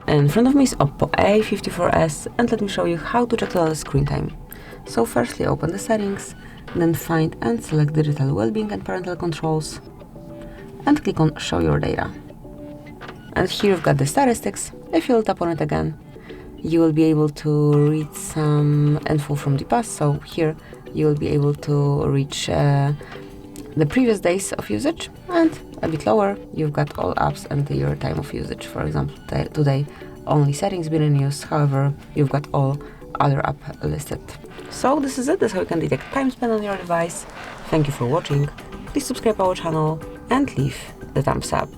In front of me is Oppo A54s, and let me show you how to check total screen time. So firstly open the settings, then find and select digital well-being and parental controls, and click on show your data. And here you've got the statistics. If you'll tap on it again, you will be able to read some info from the past. So here you will be able to reach the previous days of usage, and a bit lower you've got all apps and your time of usage. For example, today only settings been in use, however you've got all other apps listed. So this is it. This is how you can detect time spent on your device. Thank you for watching. Please subscribe our channel and leave the thumbs up.